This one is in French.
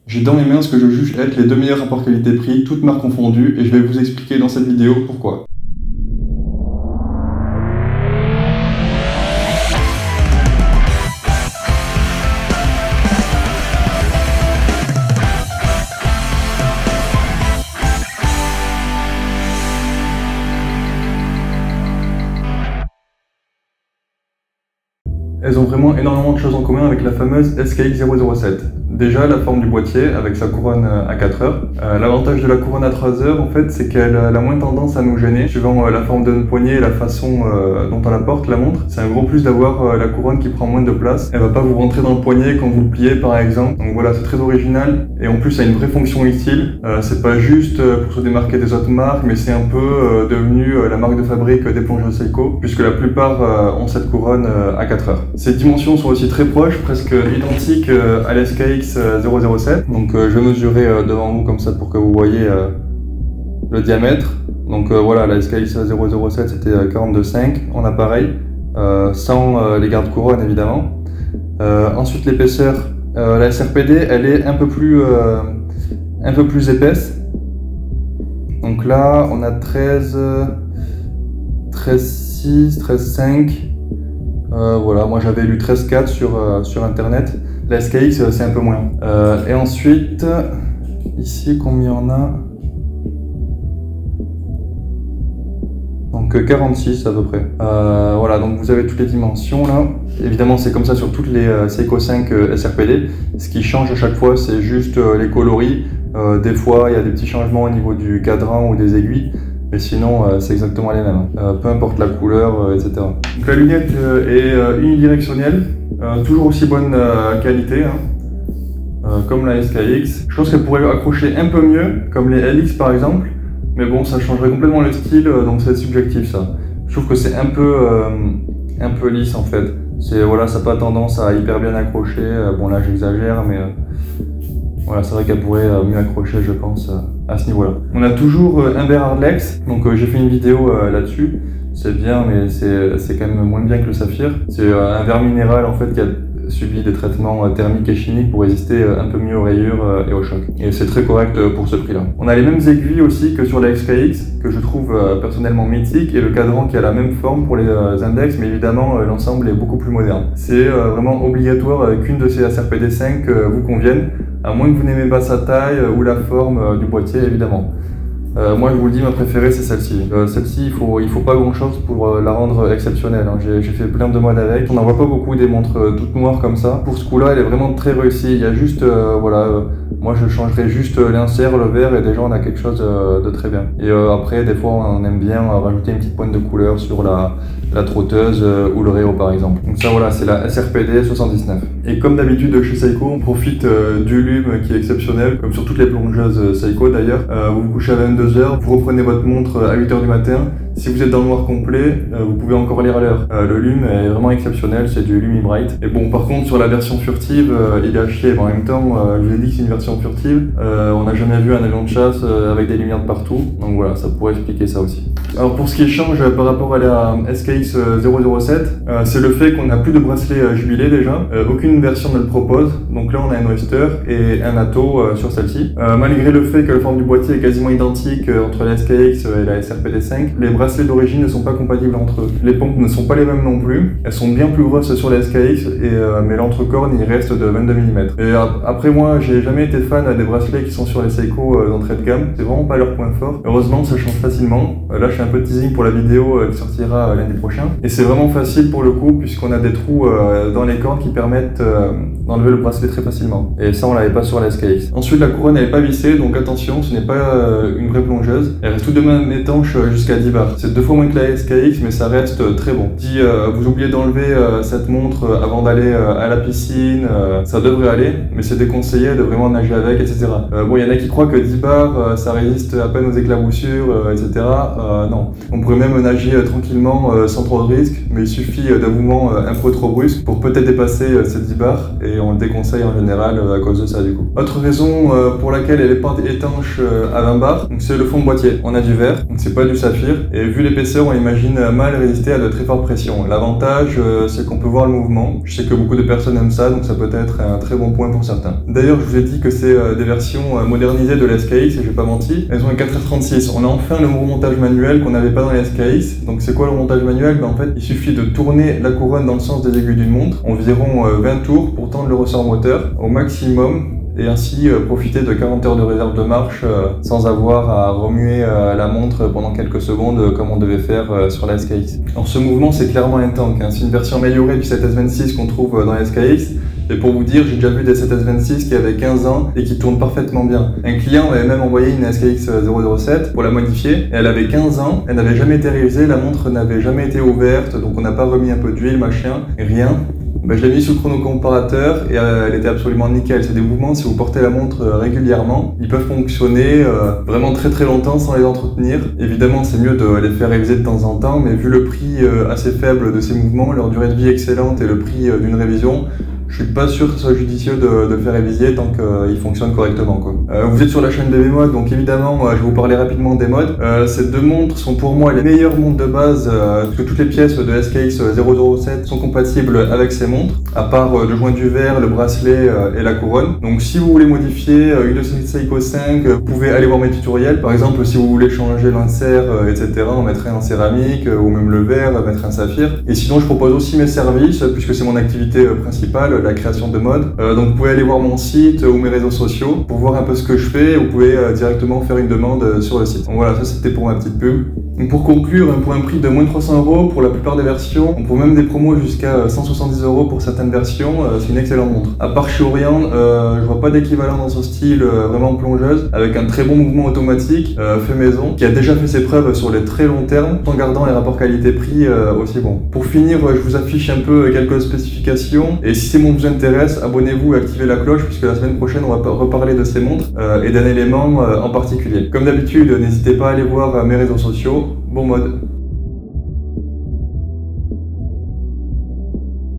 J'ai dans les mains ce que je juge être les deux meilleurs rapports qualité-prix, toutes marques confondues, et je vais vous expliquer dans cette vidéo pourquoi. Elles ont vraiment énormément de choses en commun avec la fameuse SKX007. Déjà, la forme du boîtier avec sa couronne à 4 heures. L'avantage de la couronne à 3 heures, en fait, c'est qu'elle a moins tendance à nous gêner, suivant la forme de notre poignet et la façon dont on la porte, la montre. C'est un gros plus d'avoir la couronne qui prend moins de place. Elle va pas vous rentrer dans le poignet quand vous le pliez, par exemple. Donc voilà, c'est très original. Et en plus, ça a une vraie fonction utile. C'est pas juste pour se démarquer des autres marques, mais c'est un peu devenu la marque de fabrique des plongeurs Seiko, puisque la plupart ont cette couronne à 4 heures. Ces dimensions sont aussi très proches, presque identiques à la SKX007. Donc je vais mesurer devant vous comme ça pour que vous voyez le diamètre. Donc voilà, la SKX007 c'était 42,5 en appareil, sans les garde-couronnes évidemment. Ensuite l'épaisseur, la SRPD elle est un peu plus épaisse. Donc là on a 13,6, 13,5. Voilà, moi j'avais lu 13,4 sur internet. La SKX c'est un peu moins. Et ensuite, ici combien on a? Donc 46 à peu près. Voilà, donc vous avez toutes les dimensions là. Évidemment c'est comme ça sur toutes les Seiko 5 SRPD. Ce qui change à chaque fois c'est juste les coloris. Des fois il y a des petits changements au niveau du cadran ou des aiguilles. Mais sinon, c'est exactement les mêmes, peu importe la couleur, etc. Donc la lunette est unidirectionnelle, toujours aussi bonne qualité, comme la SKX. Je pense qu'elle pourrait accrocher un peu mieux, comme les LX par exemple, mais bon, ça changerait complètement le style, donc c'est subjectif ça. Je trouve que c'est un peu lisse en fait. Voilà, ça n'a pas tendance à hyper bien accrocher. Bon là j'exagère, mais voilà, c'est vrai qu'elle pourrait mieux accrocher, je pense, à ce niveau-là. On a toujours Humber Hardlex, donc j'ai fait une vidéo là-dessus. C'est bien, mais c'est quand même moins bien que le saphir. C'est un verre minéral en fait qui a subi des traitements thermiques et chimiques pour résister un peu mieux aux rayures et aux chocs. Et c'est très correct pour ce prix-là. On a les mêmes aiguilles aussi que sur la SKX, que je trouve personnellement mythique, et le cadran qui a la même forme pour les index, mais évidemment l'ensemble est beaucoup plus moderne. C'est vraiment obligatoire qu'une de ces SRPD 5 vous convienne, à moins que vous n'aimez pas sa taille ou la forme du boîtier évidemment. Moi je vous le dis, ma préférée c'est celle-ci. Celle-ci il faut pas grand chose pour la rendre exceptionnelle. J'ai fait plein de modes avec. On n'en voit pas beaucoup des montres toutes noires comme ça. Pour ce coup là elle est vraiment très réussie. Il y a juste, voilà, moi je changerais juste l'insert, le verre, et déjà on a quelque chose de très bien. Et après des fois on aime bien rajouter une petite pointe de couleur sur la trotteuse ou le Réo par exemple. Donc ça voilà, c'est la SRPD 79. Et comme d'habitude chez Seiko, on profite du lume qui est exceptionnel, comme sur toutes les plongeuses Seiko d'ailleurs. Vous vous couchez à 22 heures, vous reprenez votre montre à 8 heures du matin. Si vous êtes dans le noir complet, vous pouvez encore lire l'heure. Le lume est vraiment exceptionnel, c'est du Lumi Bright. Et bon, par contre, sur la version furtive, il est à chier. En même temps, je vous ai dit que c'est une version furtive. On n'a jamais vu un avion de chasse avec des lumières de partout. Donc voilà, ça pourrait expliquer ça aussi. Alors pour ce qui change par rapport à la SKX 007, c'est le fait qu'on n'a plus de bracelet jubilé déjà. Aucune version ne le propose. Donc là, on a un Oyster et un Atto sur celle-ci. Malgré le fait que la forme du boîtier est quasiment identique entre la SKX et la SRPD 5, les bracelets d'origine ne sont pas compatibles entre eux. Les pompes ne sont pas les mêmes non plus. Elles sont bien plus grosses sur la SKX, mais l'entrecorne il reste de 22 mm. Et après moi, j'ai jamais été fan des bracelets qui sont sur les Seiko d'entrée de gamme. C'est vraiment pas leur point fort. Heureusement, ça change facilement. Là, je fais un peu de teasing pour la vidéo qui sortira lundi prochain. Et c'est vraiment facile pour le coup, puisqu'on a des trous dans les cordes qui permettent d'enlever le bracelet très facilement. Et ça, on l'avait pas sur la SKX. Ensuite, la couronne elle est pas vissée, donc attention, ce n'est pas une vraie plongeuse. Elle reste tout de même étanche jusqu'à 10 bars. C'est 2 fois moins que la SKX, mais ça reste très bon. Si vous oubliez d'enlever cette montre avant d'aller à la piscine, ça devrait aller, mais c'est déconseillé de vraiment nager avec, etc. Bon, il y en a qui croient que 10 bars, ça résiste à peine aux éclaboussures, etc. Non. On pourrait même nager tranquillement sans trop de risques, mais il suffit d'un mouvement un peu trop brusque pour peut-être dépasser ces 10 bars, et on le déconseille en général à cause de ça du coup. Autre raison pour laquelle elle est pas étanche à 20 bars, c'est le fond de boîtier. On a du verre, donc c'est pas du saphir, et et vu l'épaisseur, on imagine mal résister à de très fortes pressions. L'avantage, c'est qu'on peut voir le mouvement. Je sais que beaucoup de personnes aiment ça, donc ça peut être un très bon point pour certains. D'ailleurs, je vous ai dit que c'est des versions modernisées de l'SKX, et je vais pas menti. Elles ont un 4F36. On a enfin le remontage manuel qu'on n'avait pas dans les SKX. Donc c'est quoi le remontage manuel? En fait, il suffit de tourner la couronne dans le sens des aiguilles d'une montre, environ 20 tours pour tendre le ressort moteur au maximum, et ainsi profiter de 40 heures de réserve de marche sans avoir à remuer la montre pendant quelques secondes comme on devait faire sur la SKX. Alors ce mouvement, c'est clairement un tank, hein. C'est une version améliorée du 7S26 qu'on trouve dans la SKX. Et pour vous dire, j'ai déjà vu des 7S26 qui avaient 15 ans et qui tournent parfaitement bien. Un client m'avait même envoyé une SKX 007 pour la modifier. Et elle avait 15 ans, elle n'avait jamais été révisée, la montre n'avait jamais été ouverte, donc on n'a pas remis un peu d'huile, machin, rien. Ben, je l'ai mis sous le chronocomparateur et elle était absolument nickel. C'est des mouvements, si vous portez la montre régulièrement, ils peuvent fonctionner vraiment très longtemps sans les entretenir. Évidemment, c'est mieux de les faire réviser de temps en temps, mais vu le prix assez faible de ces mouvements, leur durée de vie excellente et le prix d'une révision, je suis pas sûr que ce soit judicieux de le faire réviser tant qu'il fonctionne correctement, quoi. Vous êtes sur la chaîne de V-Mode, donc évidemment, je vais vous parler rapidement des modes. Ces deux montres sont pour moi les meilleures montres de base, parce que toutes les pièces de SKX 007 sont compatibles avec ces montres, à part le joint du verre, le bracelet et la couronne. Donc si vous voulez modifier une de ces Seiko 5, vous pouvez aller voir mes tutoriels. Par exemple, si vous voulez changer l'insert, etc., on mettrait un en céramique, ou même le verre, mettre un saphir. Et sinon, je propose aussi mes services, puisque c'est mon activité principale, la création de mode. Donc vous pouvez aller voir mon site ou mes réseaux sociaux pour voir un peu ce que je fais. Vous pouvez directement faire une demande sur le site. Donc voilà, ça c'était pour ma petite pub. Donc pour conclure, pour un prix de moins de 300 € pour la plupart des versions, on trouve même des promos jusqu'à 170 € pour certaines versions. C'est une excellente montre. À part chez Orion, je vois pas d'équivalent dans ce style vraiment plongeuse, avec un très bon mouvement automatique fait maison, qui a déjà fait ses preuves sur les très long terme, tout en gardant les rapports qualité-prix aussi bons. Pour finir, je vous affiche un peu quelques spécifications, et si ces montres vous intéressent, abonnez-vous et activez la cloche, puisque la semaine prochaine on va reparler de ces montres et d'un élément en particulier. Comme d'habitude, n'hésitez pas à aller voir mes réseaux sociaux. Bon mode.